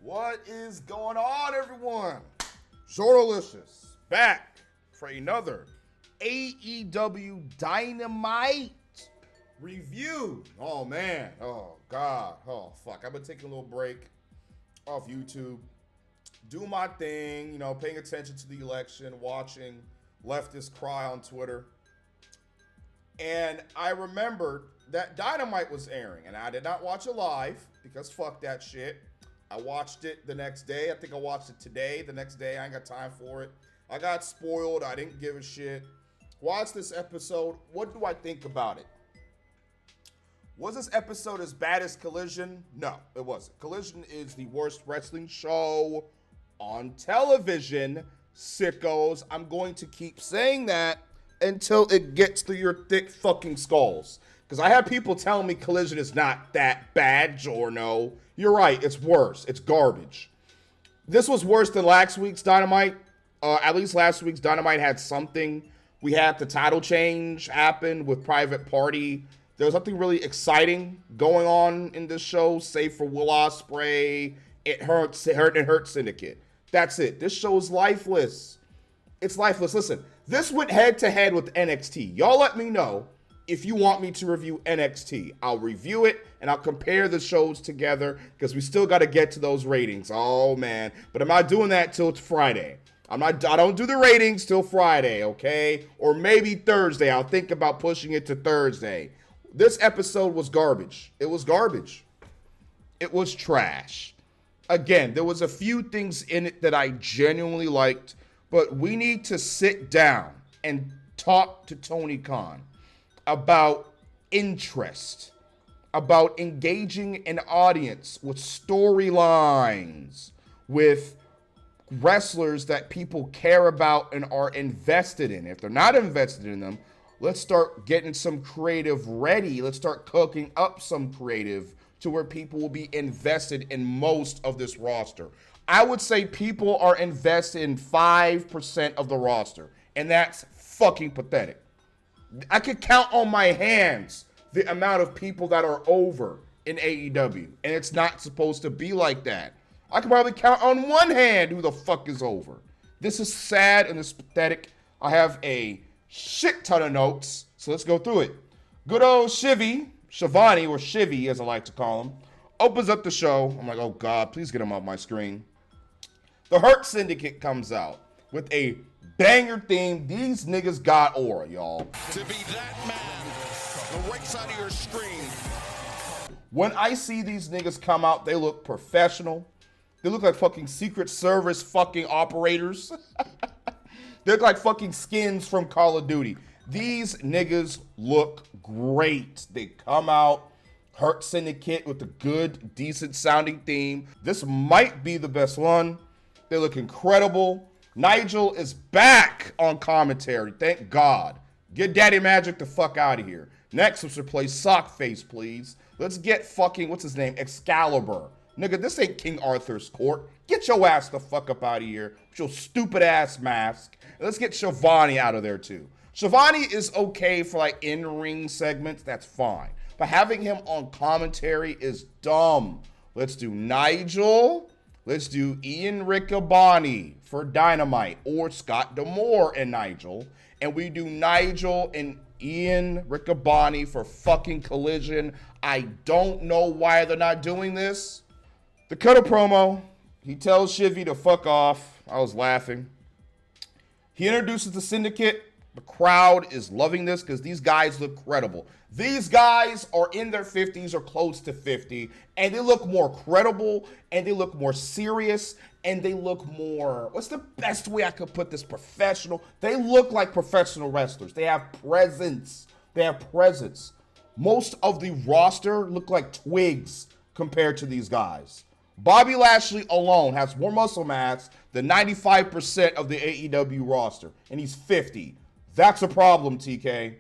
What is going on, everyone? Zordalicious back for another AEW Dynamite review. Oh, man. Oh, God. Oh, fuck. I've been taking a little break off YouTube. Doing my thing, you know, paying attention to the election, watching leftists cry on Twitter. And I remembered that Dynamite was airing, and I did not watch it live because fuck that shit. I watched it the next day. I think I watched it today. The next day, I ain't got time for it. I got spoiled. I didn't give a shit. Watch this episode. What do I think about it? Was this episode as bad as Collision? No, it wasn't. Collision is the worst wrestling show on television, sickos. I'm going to keep saying that until it gets to your thick fucking skulls. Because I have people telling me Collision is not that bad, Jorno. You're right, it's worse. It's garbage. This was worse than last week's Dynamite. At least last week's Dynamite had something. We had the title change happen with Private Party. There was nothing really exciting going on in this show, save for Will Ospreay, It Hurt Syndicate. That's it. This show is lifeless. It's lifeless. Listen, this went head-to-head with NXT. Y'all let me know if you want me to review NXT. I'll review it, and I'll compare the shows together, because we still got to get to those ratings. Oh, man. But I'm not doing that till Friday. I don't do the ratings till Friday, okay? Or maybe Thursday. I'll think about pushing it to Thursday. This episode was garbage. It was garbage. It was trash. Again, there was a few things in it that I genuinely liked, but we need to sit down and talk to Tony Khan about interest, about engaging an audience with storylines, with wrestlers that people care about and are invested in. If they're not invested in them, let's start getting some creative ready. Let's start cooking up some creative to where people will be invested in most of this roster. I would say people are invested in 5% of the roster, and that's fucking pathetic. I could count on my hands the amount of people that are over in AEW, and it's not supposed to be like that. I could probably count on one hand who the fuck is over. This is sad and it's pathetic. I have a shit ton of notes, so let's go through it. Good old Shivani, or Shivy as I like to call him, opens up the show. I'm like, oh God, please get him off my screen. The Hurt Syndicate comes out with a banger theme. These niggas got aura, y'all. To be that man, the right side of your screen. When I see these niggas come out, they look professional. They look like fucking Secret Service fucking operators. They look like fucking skins from Call of Duty. These niggas look great. They come out, Hurt Syndicate with a good, decent sounding theme. This might be the best one. They look incredible. Nigel is back on commentary. Thank God. Get Daddy Magic the fuck out of here. Next, let's replace Sockface, please. Let's get fucking, what's his name? Excalibur. Nigga, this ain't King Arthur's court. Get your ass the fuck up out of here with your stupid ass mask. And let's get Shivani out of there too. Shivani is okay for like in-ring segments. That's fine. But having him on commentary is dumb. Let's do Nigel. Let's do Ian Riccaboni for Dynamite, or Scott D'Amore and Nigel. And we do Nigel and Ian Riccaboni for fucking Collision. I don't know why they're not doing this. The cut a promo. He tells Shivy to fuck off. I was laughing. He introduces the Syndicate. The crowd is loving this because these guys look credible. These guys are in their 50s or close to 50, and they look more credible, and they look more serious, and they look more, what's the best way I could put this, professional? They look like professional wrestlers. They have presence. They have presence. Most of the roster look like twigs compared to these guys. Bobby Lashley alone has more muscle mass than 95% of the AEW roster, and he's 50. That's a problem, TK.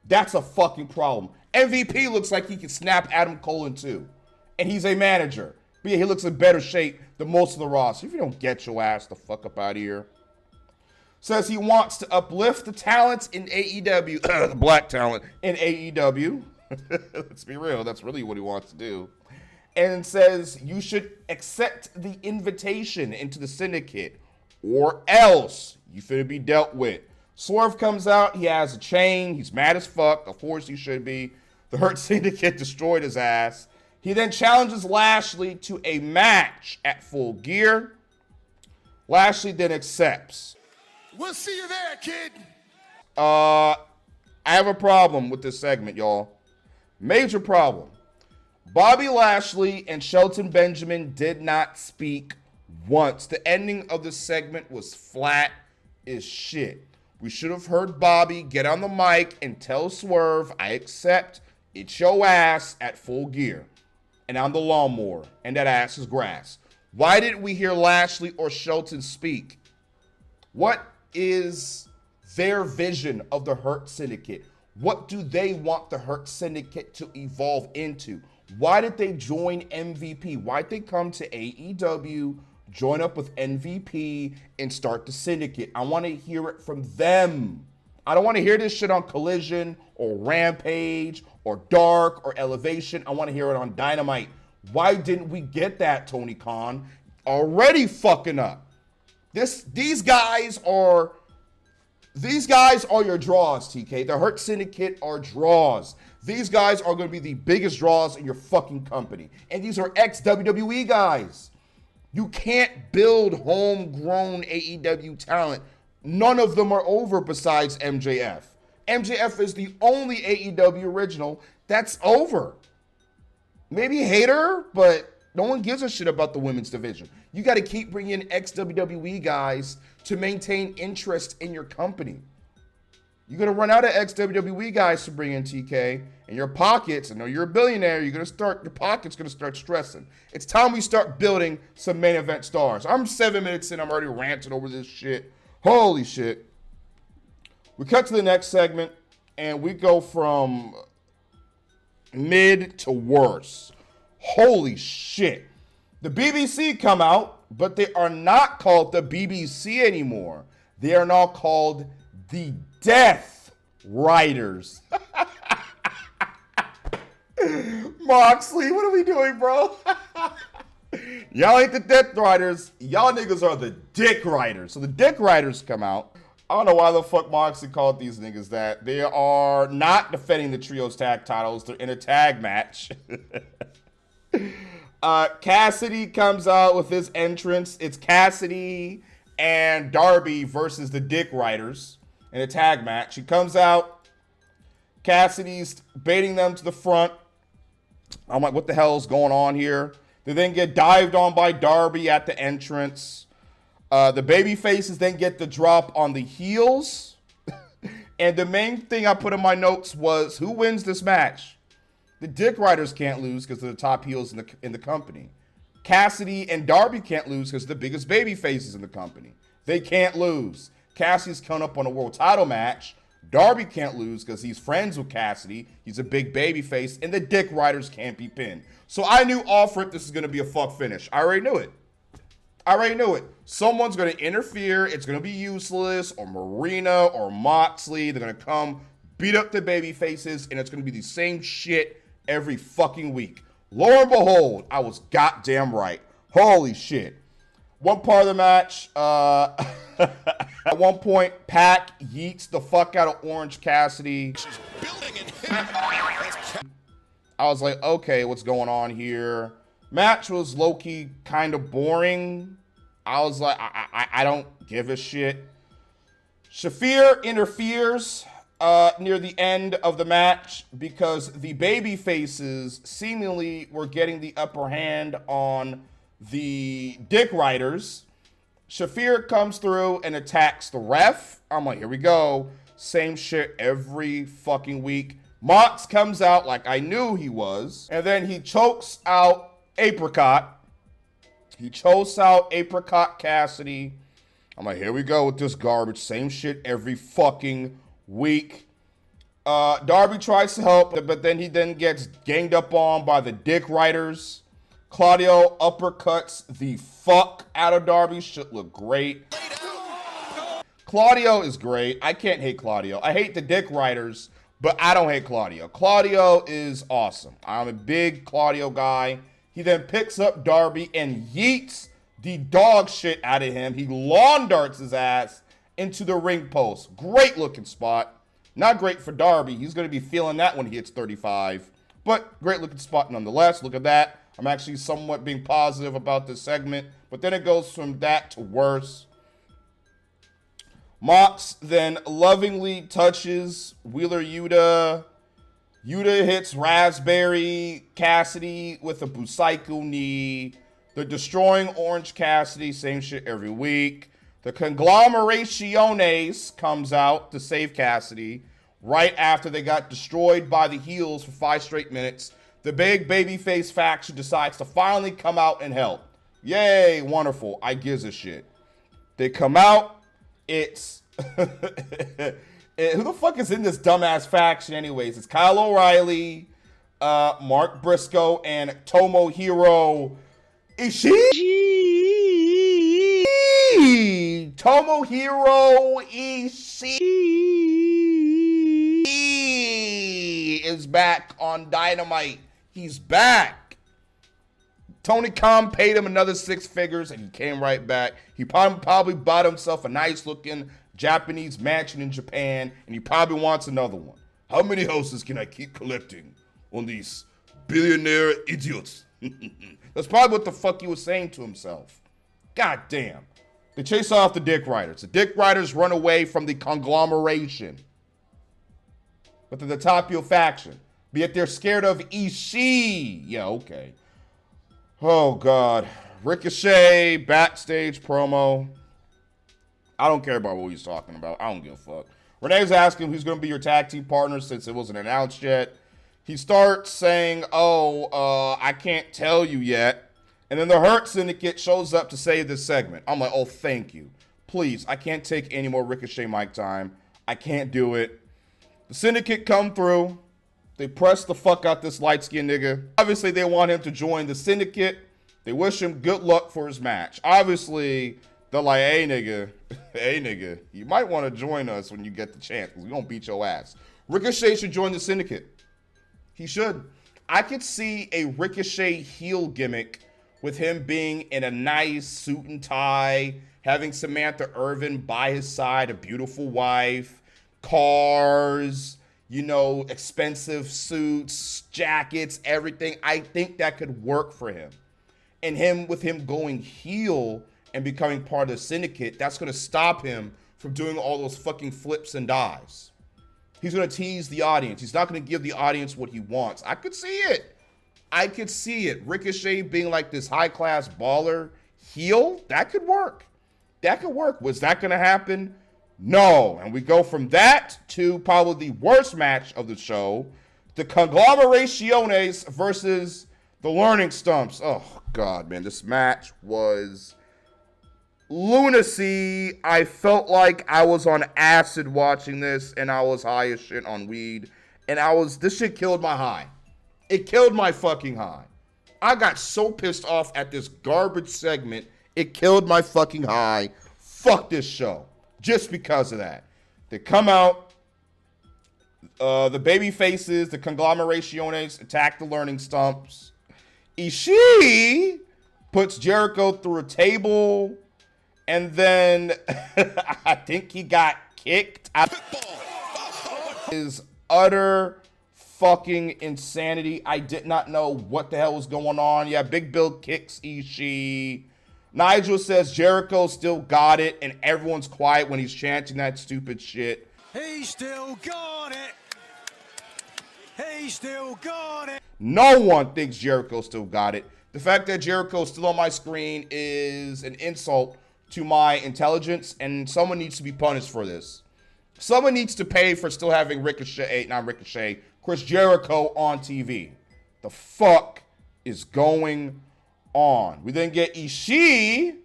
That's a fucking problem. MVP looks like he can snap Adam Cole in two, and he's a manager. But yeah, he looks in better shape than most of the roster. If you don't get your ass the fuck up out of here. Says he wants to uplift the talents in AEW, the black talent in AEW. Let's be real, that's really what he wants to do. and says you should accept the invitation into the syndicate or else you finna be dealt with. Swerve comes out. He has a chain. He's mad as fuck. Of course he should be. The Hurt Syndicate destroyed his ass. He then challenges Lashley to a match at Full Gear. Lashley then accepts. We'll see you there, kid. I have a problem with this segment, y'all. Major problem. Bobby Lashley and Shelton Benjamin did not speak once. The ending of the segment was flat as shit. We should have heard Bobby get on the mic and tell Swerve, I accept, it's your ass at Full Gear. And I'm the lawnmower, and that ass is grass. Why didn't we hear Lashley or Shelton speak? What is their vision of the Hurt Syndicate? What do they want the Hurt Syndicate to evolve into? Why did they join MVP? Why did they come to AEW, join up with MVP, and start the Syndicate? I want to hear it from them. I don't want to hear this shit on Collision or Rampage or Dark or Elevation. I want to hear it on Dynamite. Why didn't we get that, Tony Khan? Already fucking up. These guys are your draws, TK. The Hurt Syndicate are draws. These guys are going to be the biggest draws in your fucking company. And these are ex-WWE guys. You can't build homegrown AEW talent. None of them are over besides MJF. MJF is the only AEW original that's over. Maybe hater, but no one gives a shit about the women's division. You got to keep bringing in ex-WWE guys to maintain interest in your company. You're going to run out of ex-WWE guys to bring in, TK, and your pockets, I know you're a billionaire, your pocket's going to start stressing. It's time we start building some main event stars. I'm 7 minutes in, I'm already ranting over this shit. Holy shit. We cut to the next segment, and we go from mid to worse. Holy shit. The BBC come out, but they are not called the BBC anymore. They are now called the Death Riders. Moxley, what are we doing, bro? Y'all ain't the Death Riders. Y'all niggas are the Dick Riders. So the Dick Riders come out. I don't know why the fuck Moxley called these niggas that. They are not defending the Trios tag titles. They're in a tag match. Cassidy comes out with his entrance. It's Cassidy and Darby versus the Dick Riders in a tag match. He comes out. Cassidy's baiting them to the front. I'm like, what the hell is going on here? They then get dived on by Darby at the entrance. The baby faces then get the drop on the heels. And the main thing I put in my notes was, who wins this match? The Dick Riders can't lose because they're the top heels in the company. Cassidy and Darby can't lose because they're the biggest baby faces in the company. They can't lose. Cassidy's coming up on a world title match. Darby can't lose because he's friends with Cassidy. He's a big baby face. And the Dick Riders can't be pinned. So I knew off rip this is going to be a fuck finish. I already knew it. Someone's going to interfere. It's going to be Useless or Marina or Moxley. They're going to come beat up the baby faces, and it's going to be the same shit every fucking week. Lo and behold, I was goddamn right. Holy shit. One part of the match, at one point, Pac yeets the fuck out of Orange Cassidy. I was like, okay, what's going on here? Match was low-key kind of boring. I was like, I don't give a shit. Shafir interferes near the end of the match because the baby faces seemingly were getting the upper hand on the Dick Riders. Shafir comes through and attacks the ref. I'm like, here we go. Same shit every fucking week. Mox comes out like I knew he was. And then he chokes out Apricot. He chokes out Apricot Cassidy. I'm like, here we go with this garbage. Same shit every fucking week. Darby tries to help, but then he gets ganged up on by the Dick Riders. Claudio uppercuts the fuck out of Darby. Should look great. Claudio is great. I can't hate Claudio. I hate the Dick Riders, but I don't hate Claudio. Claudio is awesome. I'm a big Claudio guy. He then picks up Darby and yeets the dog shit out of him. He lawn darts his ass into the ring post. Great looking spot. Not great for Darby. He's going to be feeling that when he hits 35. But great looking spot nonetheless. Look at that. I'm actually somewhat being positive about this segment. But then it goes from that to worse. Mox then lovingly touches Wheeler Yuta. Yuta hits Raspberry Cassidy with a Busaiku knee. They're destroying Orange Cassidy. Same shit every week. The Conglomerationes comes out to save Cassidy right after they got destroyed by the heels for 5 straight minutes. The big babyface faction decides to finally come out and help. Yay, wonderful. I gives a shit. They come out. It's... who the fuck is in this dumbass faction anyways? It's Kyle O'Reilly, Mark Briscoe, and Tomohiro Ishii. Tomohiro Ishii is back on Dynamite. He's back. Tony Khan paid him another 6 figures, and he came right back. He probably bought himself a nice-looking Japanese mansion in Japan, and he probably wants another one. How many houses can I keep collecting on these billionaire idiots? That's probably what the fuck he was saying to himself. God damn. They chase off the Dick Riders. The Dick Riders run away from the Conglomeration. But they're the Tapio faction. But yet they're scared of Ishii. Yeah, okay. Oh, God. Ricochet, backstage promo. I don't care about what he's talking about. I don't give a fuck. Renee's asking who's going to be your tag team partner since it wasn't announced yet. He starts saying, I can't tell you yet. And then the Hurt Syndicate shows up to save this segment. I'm like, oh, thank you. Please, I can't take any more Ricochet mic time. I can't do it. The Syndicate come through. They press the fuck out this light-skinned nigga. Obviously, they want him to join the Syndicate. They wish him good luck for his match. Obviously, they're like, hey, nigga, you might want to join us when you get the chance, because we're going to beat your ass. Ricochet should join the Syndicate. He should. I could see a Ricochet heel gimmick with him being in a nice suit and tie, having Samantha Irvin by his side, a beautiful wife, cars, expensive suits, jackets, everything. I think that could work for him. And with him going heel and becoming part of the Syndicate, that's going to stop him from doing all those fucking flips and dives. He's going to tease the audience. He's not going to give the audience what he wants. I could see it. Ricochet being like this high-class baller heel, that could work. Was that going to happen? No. And we go from that to probably the worst match of the show, the Conglomerationes versus the Learning Stumps. Oh, God, man. This match was lunacy. I felt like I was on acid watching this, and I was high as shit on weed. And this shit killed my high. It killed my fucking high. I got so pissed off at this garbage segment, it killed my fucking high. Fuck this show. Just because of that. They come out, the baby faces, the Conglomerationes attack the Learning Stumps. Ishii puts Jericho through a table, and then I think he got kicked out. His utter fucking insanity. I did not know what the hell was going on. Yeah, Big Bill kicks Ishii. Nigel says Jericho still got it, and everyone's quiet when he's chanting that stupid shit. He still got it. He still got it. No one thinks Jericho still got it. The fact that Jericho's still on my screen is an insult to my intelligence, and someone needs to be punished for this. Someone needs to pay for still having Chris Jericho on TV. The fuck is going on? We then get Ishii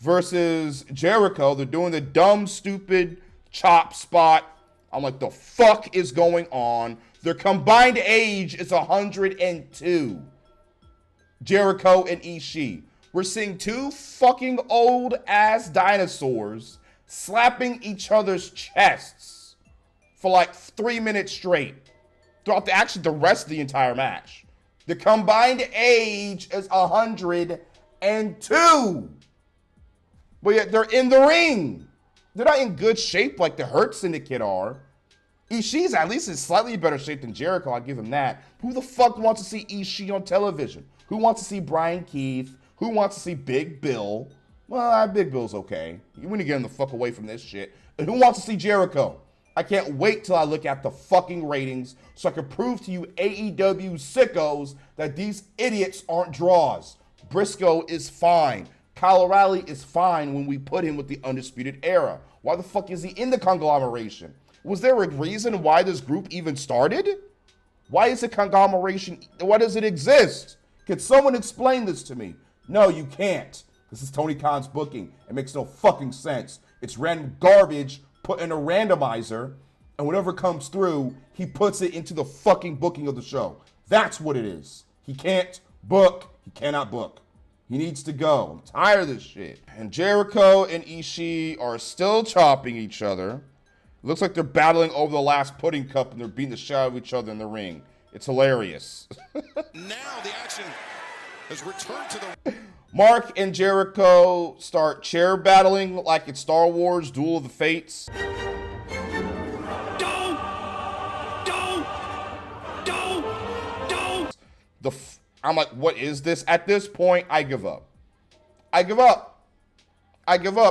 versus Jericho. They're doing the dumb, stupid chop spot. I'm like, the fuck is going on? Their combined age is 102. Jericho and Ishii. We're seeing 2 fucking old-ass dinosaurs slapping each other's chests for like 3 minutes straight. Throughout the rest of the entire match. The combined age is 102. But yet they're in the ring. They're not in good shape like the Hurt Syndicate are. Ishii's at least in slightly better shape than Jericho, I'll give him that. Who the fuck wants to see Ishii on television? Who wants to see Brian Keith? Who wants to see Big Bill? Well, Big Bill's okay. You want to get him the fuck away from this shit. And who wants to see Jericho? I can't wait till I look at the fucking ratings so I can prove to you AEW sickos that these idiots aren't draws. Briscoe is fine. Kyle O'Reilly is fine when we put him with the Undisputed Era. Why the fuck is he in the Conglomeration? Was there a reason why this group even started? Why is it Conglomeration? Why does it exist? Can someone explain this to me? No, you can't. This is Tony Khan's booking. It makes no fucking sense. It's random garbage put in a randomizer, and whatever comes through, he puts it into the fucking booking of the show. That's what it is. He can't book. He cannot book. He needs to go. I'm tired of this shit. And Jericho and Ishii are still chopping each other. It looks like they're battling over the last pudding cup and they're beating the shit out of each other in the ring. It's hilarious. Now the action has returned to the... Mark and Jericho start chair battling like it's Star Wars Duel of the Fates. Don't! I'm like, what is this? At this point, I give up. I give up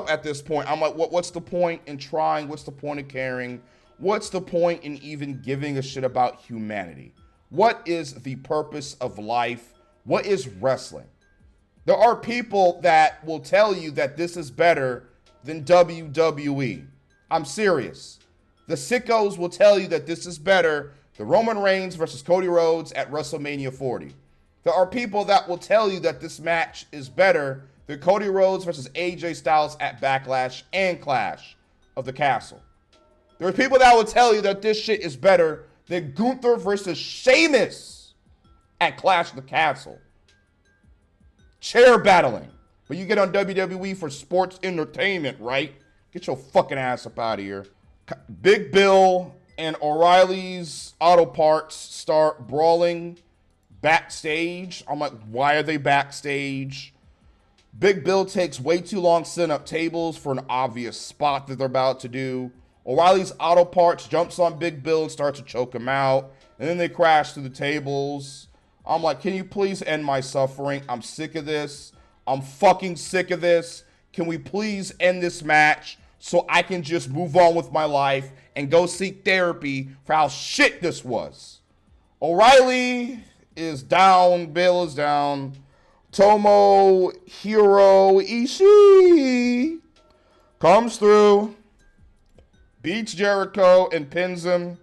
at this point. I'm like, what's the point in trying? What's the point of caring? What's the point in even giving a shit about humanity? What is the purpose of life? What is wrestling? There are people that will tell you that this is better than WWE. I'm serious. The sickos will tell you that this is better than Roman Reigns versus Cody Rhodes at WrestleMania 40. There are people that will tell you that this match is better than Cody Rhodes versus AJ Styles at Backlash and Clash of the Castle. There are people that will tell you that this shit is better than Gunther versus Sheamus at Clash of the Castle. Chair battling. But you get on WWE for sports entertainment, right? Get your fucking ass up out of here. Big Bill and O'Reilly's Auto Parts start brawling backstage. I'm like, why are they backstage? Big Bill takes way too long setting up tables for an obvious spot that they're about to do. O'Reilly's Auto Parts jumps on Big Bill and starts to choke him out. And then they crash through the tables. I'm like, can you please end my suffering? I'm sick of this. I'm fucking sick of this. Can we please end this match so I can just move on with my life and go seek therapy for how shit this was? O'Reilly is down. Bill is down. Tomohiro Ishii comes through, beats Jericho and pins him.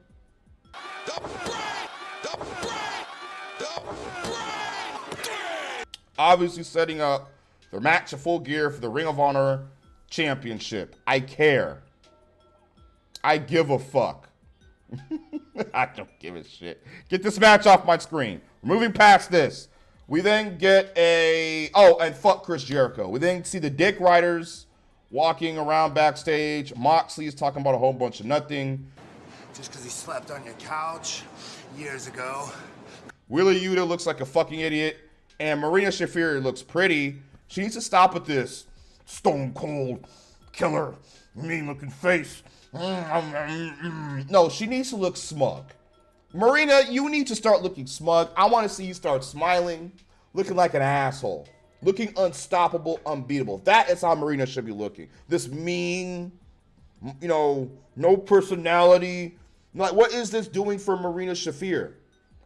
Obviously setting up their match of Full Gear for the Ring of Honor Championship. I care. I give a fuck. I don't give a shit. Get this match off my screen. We're moving past this. We then get and fuck Chris Jericho. We then see the Dick Riders walking around backstage. Moxley is talking about a whole bunch of nothing. Just because he slept on your couch years ago. Wheeler Yuta looks like a fucking idiot. And Marina Shafir looks pretty. She needs to stop with this stone cold killer, mean looking face. No, she needs to look smug. Marina, you need to start looking smug. I want to see you start smiling, looking like an asshole, looking unstoppable, unbeatable. That is how Marina should be looking. This mean, no personality. Like, what is this doing for Marina Shafir?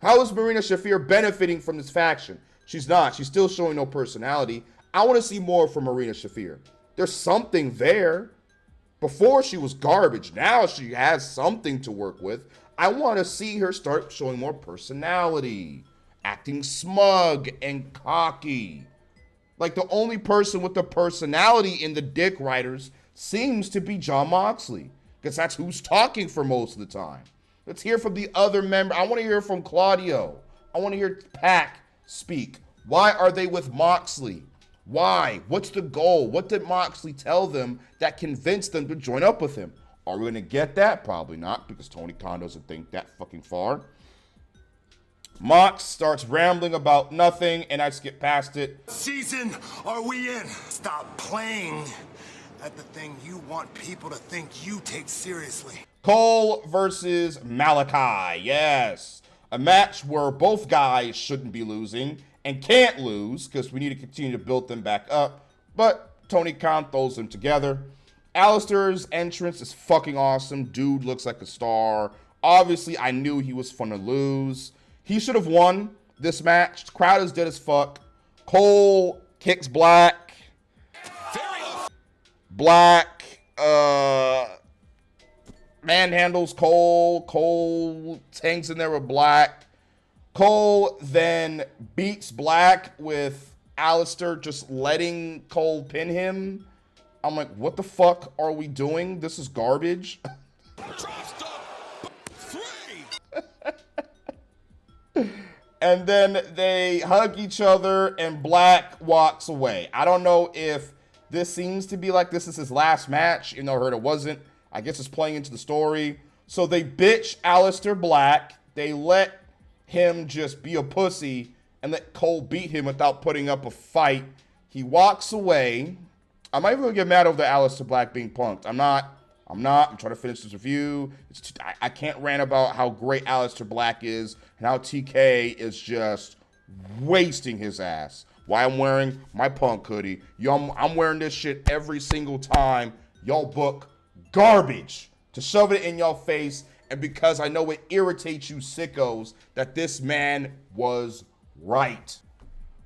How is Marina Shafir benefiting from this faction? She's not. She's still showing no personality. I want to see more from Marina Shafir. There's something there. Before she was garbage. Now she has something to work with. I want to see her start showing more personality. Acting smug and cocky. Like the only person with the personality in the Dick Riders seems to be Jon Moxley. Because that's who's talking for most of the time. Let's hear from the other member. I want to hear from Claudio. I want to hear Pac speak. Why are they with Moxley? Why? What's the goal? What did Moxley tell them that convinced them to join up with him? Are we going to get that? Probably not, because Tony Khan doesn't think that fucking far. Mox starts rambling about nothing, and I skip past it. Season are we in? Stop playing at the thing you want people to think you take seriously. Cole versus Malakai. Yes. A match where both guys shouldn't be losing and can't lose because we need to continue to build them back up. But Tony Khan throws them together. Alistair's entrance is fucking awesome. Dude looks like a star. Obviously, I knew he was fun to lose. He should have won this match. The crowd is dead as fuck. Cole kicks Black. Black manhandles Cole. Cole hangs in there with Black. Cole then beats Black with Alistair just letting Cole pin him. I'm like, what the fuck are we doing? This is garbage. And then they hug each other and Black walks away. I don't know if this seems to be like this is his last match. You know, I heard it wasn't. I guess it's playing into the story. So they bitch Alistair Black. They let him just be a pussy and let Cole beat him without putting up a fight. He walks away. I'm not even gonna get mad over Alistair Black being punked. I'm not. I'm trying to finish this review. I can't rant about how great Alistair Black is and how TK is just wasting his ass. Why I'm wearing my punk hoodie. I'm wearing this shit every single time y'all book garbage to shove it in y'all face, and because I know it irritates you sickos that this man was right.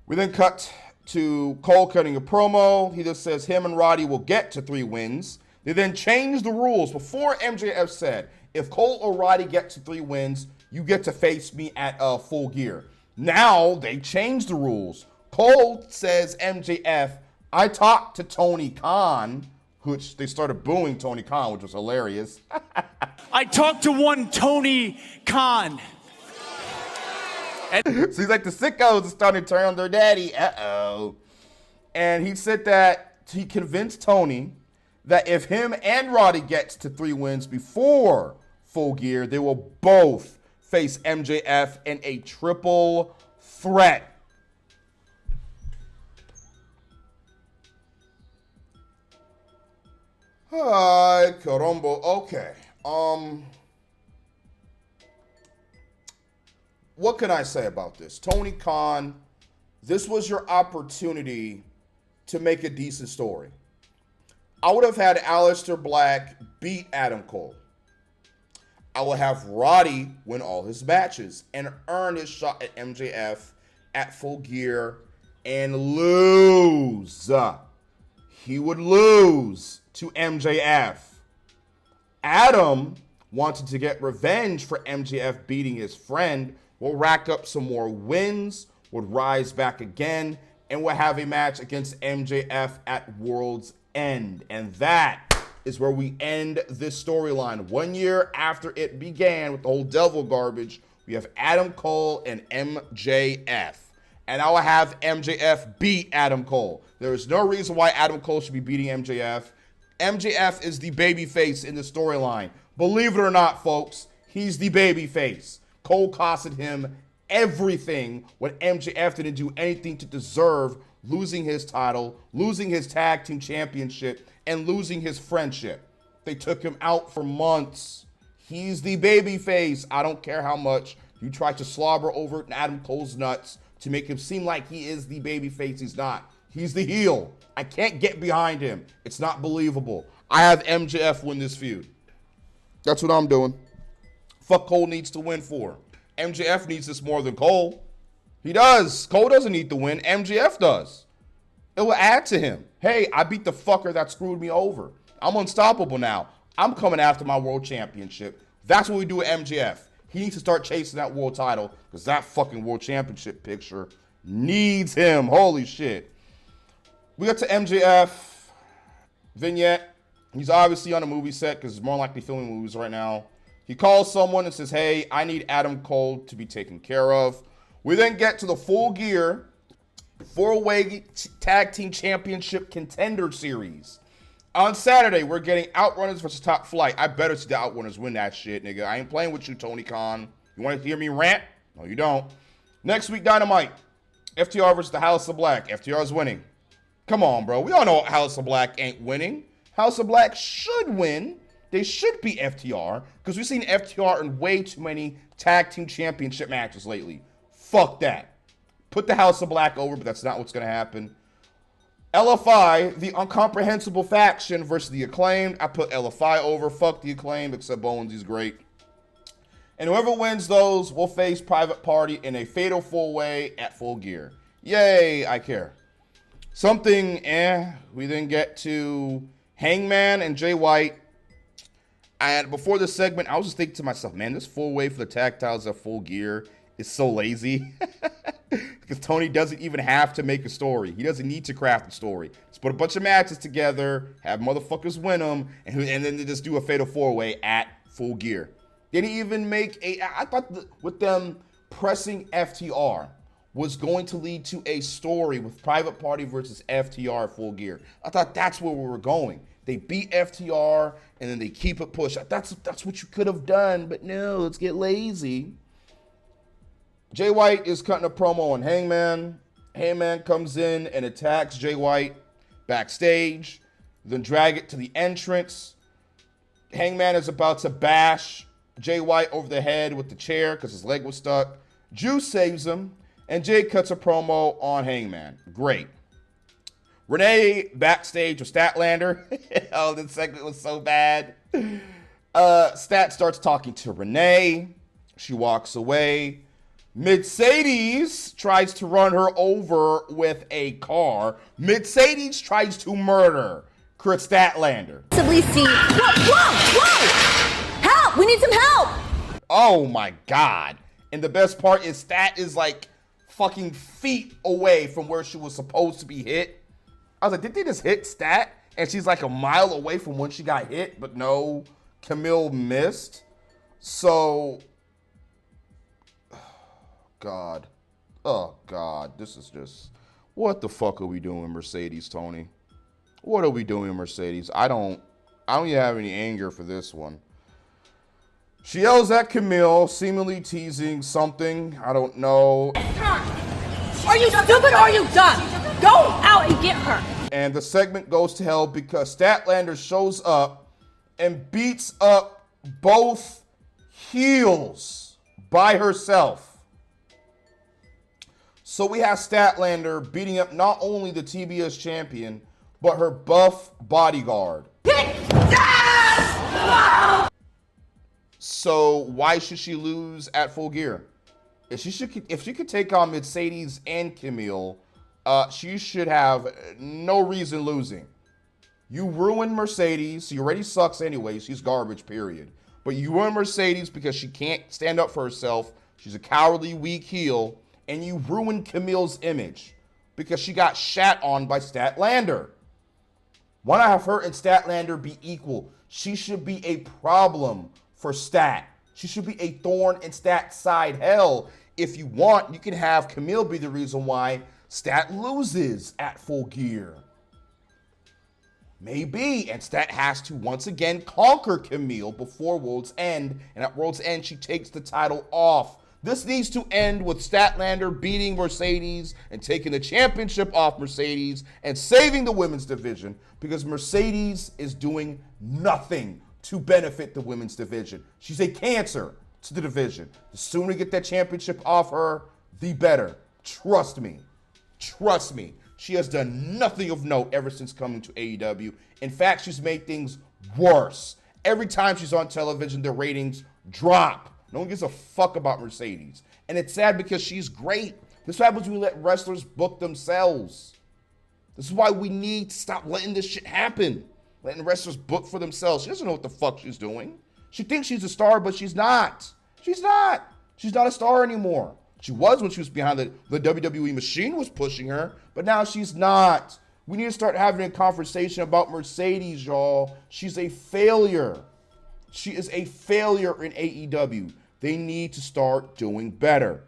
We then cut to Cole cutting a promo. He just says him and Roddy will get to 3 wins. They then changed the rules. Before, MJF said, if Cole or Roddy get to 3 wins, you get to face me at Full Gear. Now, they changed the rules. Cole says, MJF, I talked to Tony Khan, which they started booing Tony Khan, which was hilarious. I talked to one Tony Khan. So he's like, the sickos are starting to turn on their daddy. Uh-oh. And he said that he convinced Tony that if him and Roddy gets to 3 wins before Full Gear, they will both face MJF in a triple threat. Hi, caramba. Okay. What can I say about this? Tony Khan, this was your opportunity to make a decent story. I would have had Alistair Black beat Adam Cole. I will have Roddy win all his matches and earn his shot at MJF at Full Gear and lose. He would lose to MJF. Adam wanted to get revenge for MJF beating his friend, will rack up some more wins, would rise back again, and will have a match against MJF at World's End. And that is where we end this storyline. 1 year after it began with the whole devil garbage, we have Adam Cole and MJF. And I will have MJF beat Adam Cole. There is no reason why Adam Cole should be beating MJF. MJF is the babyface in the storyline. Believe it or not, folks, he's the babyface. Cole costed him everything when MJF didn't do anything to deserve losing his title, losing his tag team championship, and losing his friendship. They took him out for months. He's the babyface. I don't care how much you try to slobber over Adam Cole's nuts to make him seem like he is the babyface. He's not. He's the heel. I can't get behind him. It's not believable. I have MJF win this feud. That's what I'm doing. Fuck Cole needs to win for. MJF needs this more than Cole. He does. Cole doesn't need to win. MJF does. It will add to him. Hey, I beat the fucker that screwed me over. I'm unstoppable now. I'm coming after my world championship. That's what we do with MJF. He needs to start chasing that world title because that fucking world championship picture needs him. Holy shit. We got to MJF vignette. He's obviously on a movie set because he's more likely filming movies right now. He calls someone and says, hey, I need Adam Cole to be taken care of. We then get to the Full Gear 4-way tag team championship contender series. On Saturday, we're getting Outrunners versus Top Flight. I better see the Outrunners win that shit, nigga. I ain't playing with you, Tony Khan. You want to hear me rant? No, you don't. Next week, Dynamite. FTR versus the House of Black. FTR is winning. Come on, bro. We all know House of Black ain't winning. House of Black should win. They should be FTR because we've seen FTR in way too many tag team championship matches lately. Fuck that. Put the House of Black over, but that's not what's going to happen. LFI, the incomprehensible faction versus the Acclaimed. I put LFI over. Fuck the Acclaimed, except Bowens, he's great. And whoever wins those will face Private Party in a fatal 4-way at Full Gear. Yay, I care. Something, we then get to Hangman and Jay White. And before this segment, I was just thinking to myself, man, this 4-way for the tag titles at Full Gear is so lazy. Because Tony doesn't even have to make a story. He doesn't need to craft a story. Just put a bunch of matches together, have motherfuckers win them, and then they just do a fatal 4-way at Full Gear. They didn't even make I thought with them pressing FTR was going to lead to a story with Private Party versus FTR at Full Gear. I thought that's where we were going. They beat FTR, and then they keep it pushed. That's what you could have done, but no, let's get lazy. Jay White is cutting a promo on Hangman. Hangman comes in and attacks Jay White backstage, then drag it to the entrance. Hangman is about to bash Jay White over the head with the chair because his leg was stuck. Juice saves him, and Jay cuts a promo on Hangman. Great. Renee backstage with Statlander. Oh, this segment was so bad. Stat starts talking to Renee. She walks away. Mercedes tries to run her over with a car. Mercedes tries to murder Chris Statlander. Whoa! Help! We need some help! Oh my God. And the best part is Stat is like fucking feet away from where she was supposed to be hit. I was like, did they just hit Stat? And she's like a mile away from when she got hit, but no, Camille missed. So, God. Oh, God. This is just, what the fuck are we doing, Mercedes, Tony? What are we doing, Mercedes? I don't even have any anger for this one. She yells at Camille, seemingly teasing something. I don't know. Are you stupid or are you dumb? Go out and get her. And the segment goes to hell because Statlander shows up and beats up both heels by herself. So we have Statlander beating up not only the TBS champion, but her buff bodyguard. So why should she lose at Full Gear? If she could take on Mercedes and Camille, she should have no reason losing. You ruined Mercedes. She already sucks anyway. She's garbage, period. But you ruined Mercedes because she can't stand up for herself. She's a cowardly, weak heel. And you ruined Camille's image because she got shat on by Statlander. Why not have her and Statlander be equal? She should be a problem for Stat. She should be a thorn in Stat's side. Hell, if you want, you can have Camille be the reason why Stat loses at Full Gear. Maybe, and Stat has to once again conquer Camille before World's End, and at World's End, she takes the title off. This needs to end with Statlander beating Mercedes and taking the championship off Mercedes and saving the women's division because Mercedes is doing nothing to benefit the women's division. She's a cancer to the division. The sooner we get that championship off her, the better. Trust me. Trust me. She has done nothing of note ever since coming to AEW. In fact, she's made things worse. Every time she's on television, the ratings drop. No one gives a fuck about Mercedes. And it's sad because she's great. This happens when we let wrestlers book themselves. This is why we need to stop letting this shit happen. Letting wrestlers book for themselves. She doesn't know what the fuck she's doing. She thinks she's a star, but she's not. She's not. She's not a star anymore. She was when she was behind the WWE machine was pushing her, but now she's not. We need to start having a conversation about Mercedes, y'all. She's a failure. She is a failure in AEW. They need to start doing better.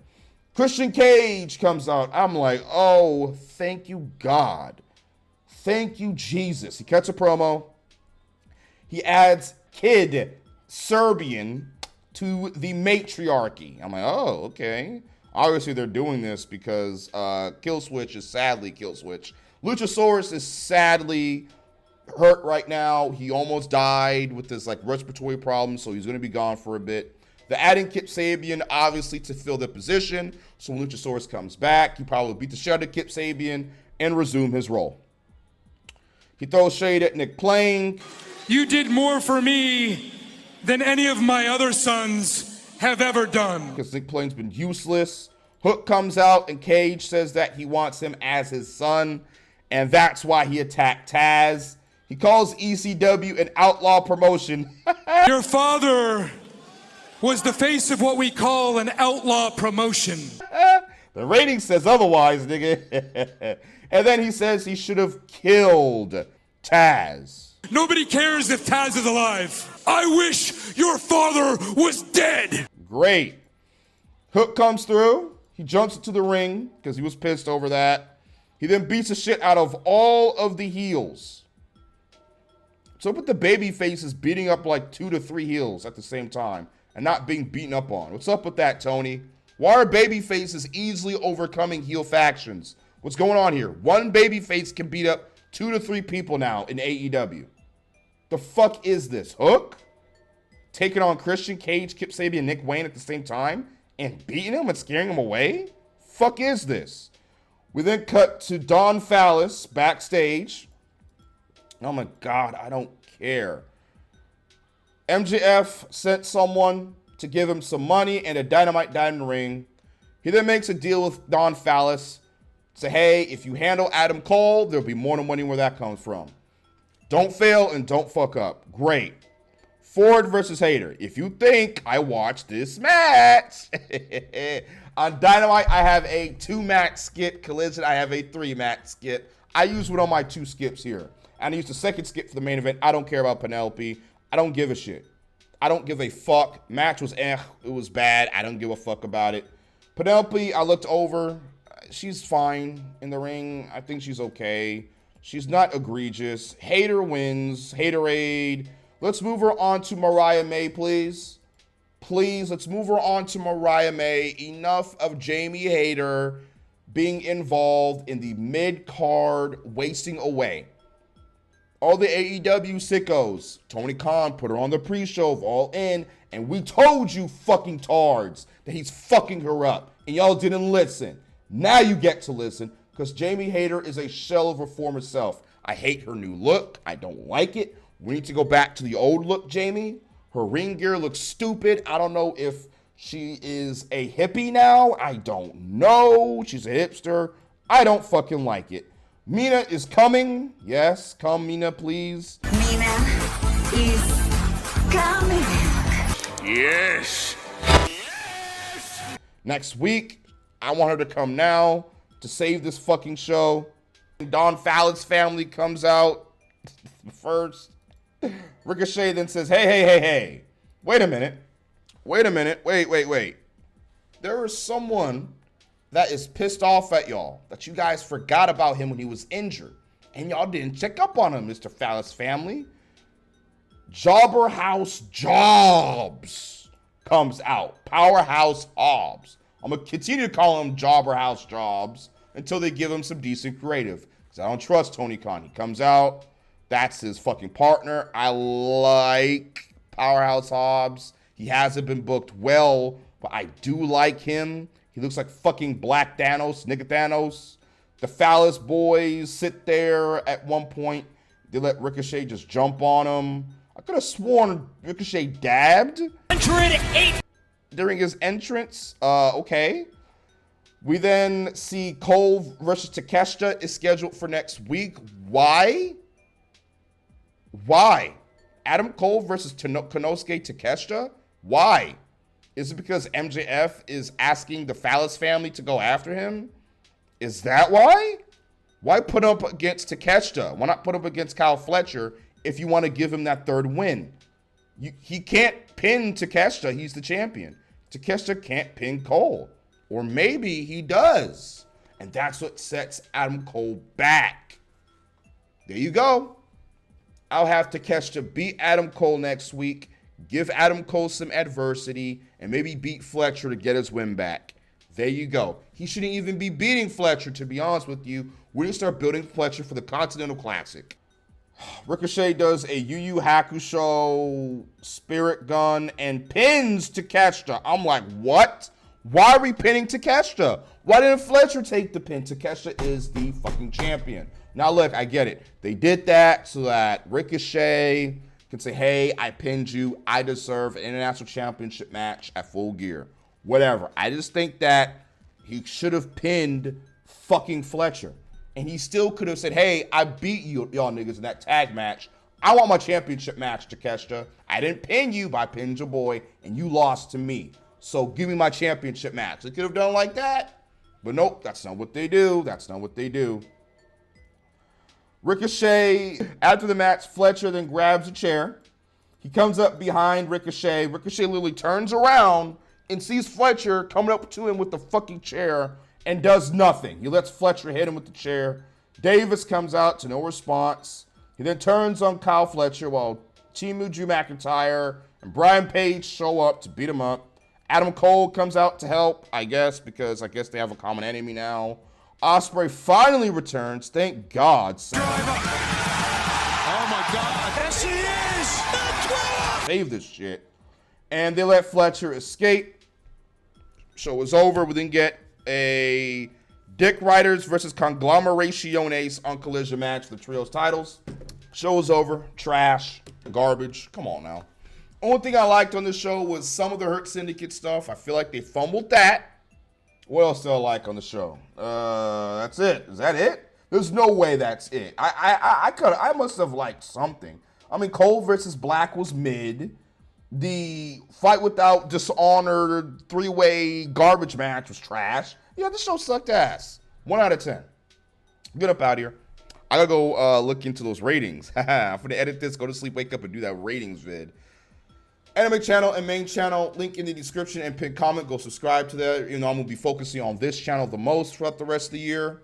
Christian Cage comes out. I'm like, oh, thank you, God. Thank you, Jesus. He cuts a promo. He adds Kid Serbian to the matriarchy. I'm like, oh, okay. Obviously, they're doing this because Killswitch is sadly Killswitch. Luchasaurus is sadly hurt right now. He almost died with this like respiratory problem, so he's going to be gone for a bit. They're adding Kip Sabian, obviously, to fill the position. So when Luchasaurus comes back, he probably beat the shit out of Kip Sabian and resume his role. He throws shade at Nick Plain. You did more for me than any of my other sons have ever done. Because Nick Plain's been useless. Hook comes out and Cage says that he wants him as his son. And that's why he attacked Taz. He calls ECW an outlaw promotion. Your father was the face of what we call an outlaw promotion. The rating says otherwise, nigga. And then he says he should have killed Taz. Nobody cares if Taz is alive. I wish your father was dead. Great. Hook comes through. He jumps into the ring because he was pissed over that. He then beats the shit out of all of the heels. So with the baby faces beating up like 2 to 3 heels at the same time and not being beaten up on. What's up with that, Tony? Why are baby faces easily overcoming heel factions? What's going on here? One baby face can beat up 2 to 3 people now in AEW. The fuck is this? Hook? Taking on Christian Cage, Kip Sabian, and Nick Wayne at the same time and beating him and scaring him away? Fuck is this? We then cut to Don Fallis backstage. Oh my God, I don't care. MJF sent someone to give him some money and a Dynamite diamond ring. He then makes a deal with Don Fallis. Say, hey, if you handle Adam Cole, there'll be more money where that comes from. Don't fail and don't fuck up. Great. Ford versus Hater. If you think I watched this match. On Dynamite, I have a 2-match skip. Collision, I have a 3-match skip. I use one on my 2 skips here. And I used the second skip for the main event. I don't care about Penelope. I don't give a shit. I don't give a fuck. Match was it was bad. I don't give a fuck about it. Penelope, I looked over. She's fine in the ring. I think she's okay. She's not egregious. Hater wins. Haterade. Let's move her on to Mariah May, please. Please, let's move her on to Mariah May. Enough of Jamie Hayter being involved in the mid-card wasting away. All the AEW sickos. Tony Khan put her on the pre-show of All In, and we told you fucking tards that he's fucking her up, and y'all didn't listen. Now you get to listen, because Jamie Hayter is a shell of her former self. I hate her new look. I don't like it. We need to go back to the old look, Jamie. Her ring gear looks stupid. I don't know if she is a hippie now. I don't know. She's a hipster. I don't fucking like it. Mina is coming. Yes, come Mina, please. Mina is coming. Yes. Next week, I want her to come now to save this fucking show. Don Fallis family comes out first. Ricochet then says, hey. Wait a minute. Wait. There is someone that is pissed off at y'all, that you guys forgot about him when he was injured. And y'all didn't check up on him, Mr. Fallis family. Jobber House Jobs comes out. Powerhouse Hobbs. I'm going to continue to call him Jobber House Jobs until they give him some decent creative. Because I don't trust Tony Khan. He comes out. That's his fucking partner. I like Powerhouse Hobbs. He hasn't been booked well, but I do like him. He looks like fucking Black Thanos, nigga Thanos. The Phallus boys sit there at one point. They let Ricochet just jump on him. I could have sworn Ricochet dabbed during his entrance. Okay. We then see Cole versus Takeshita is scheduled for next week. Why? Adam Cole versus Konosuke Takeshita? Why? Is it because MJF is asking the Phallus family to go after him? Is that why? Why put up against Takeshita? Why not put up against Kyle Fletcher if you want to give him that third win? He can't pin Takeshita. He's the champion. Takeshita can't pin Cole. Or maybe he does. And that's what sets Adam Cole back. There you go. I'll have Takeshita beat Adam Cole next week, give Adam Cole some adversity, and maybe beat Fletcher to get his win back. There you go. He shouldn't even be beating Fletcher, to be honest with you. We need to start building Fletcher for the Continental Classic. Ricochet does a Yu Yu Hakusho Spirit Gun and pins Takeshita. I'm like, what? Why are we pinning Takeshita? Why didn't Fletcher take the pin? Takeshita is the fucking champion. Now look, I get it. They did that so that Ricochet can say, hey, I pinned you. I deserve an International Championship match at Full Gear. Whatever. I just think that he should have pinned fucking Fletcher. And he still could have said, hey, I beat y'all niggas in that tag match. I want my championship match, Takeshita. I didn't pin you, but I pinned your boy, and you lost to me. So give me my championship match. They could have done like that. But nope, that's not what they do. That's not what they do. Ricochet, after the match, Fletcher then grabs a chair. He comes up behind Ricochet. Ricochet literally turns around and sees Fletcher coming up to him with the fucking chair and does nothing. He lets Fletcher hit him with the chair. Davis comes out to no response. He then turns on Kyle Fletcher while Timu Drew McIntyre and Brian Page show up to beat him up. Adam Cole comes out to help, I guess, because I guess they have a common enemy now. Ospreay finally returns. Thank God. Oh my God. There she is. Save this shit. And they let Fletcher escape. Show was over. We then get a Dick Riders versus Conglomerationes on Collision match for the trios titles. Show was over. Trash. Garbage. Come on now. Only thing I liked on this show was some of the Hurt Syndicate stuff. I feel like they fumbled that. What else do I like on the show? That's it. Is that it? There's no way that's it. I must have liked something. I mean, Cole versus Black was mid. The Fight Without Dishonor three-way garbage match was trash. Yeah, this show sucked ass. 1 out of 10. Get up out here. I gotta go look into those ratings. I'm gonna edit this, go to sleep, wake up, and do that ratings vid. Anime channel and main channel, link in the description and pinned comment. Go subscribe to that. You know, I'm gonna be focusing on this channel the most throughout the rest of the year.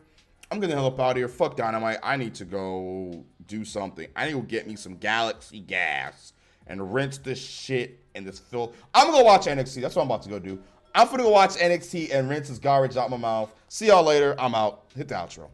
I'm gonna help out here. Fuck Dynamite. I need to go do something. I need to go get me some Galaxy gas and rinse this shit and this filth. I'm gonna go watch NXT. That's what I'm about to go do. I'm gonna go watch NXT and rinse this garbage out my mouth. See y'all later. I'm out. Hit the outro.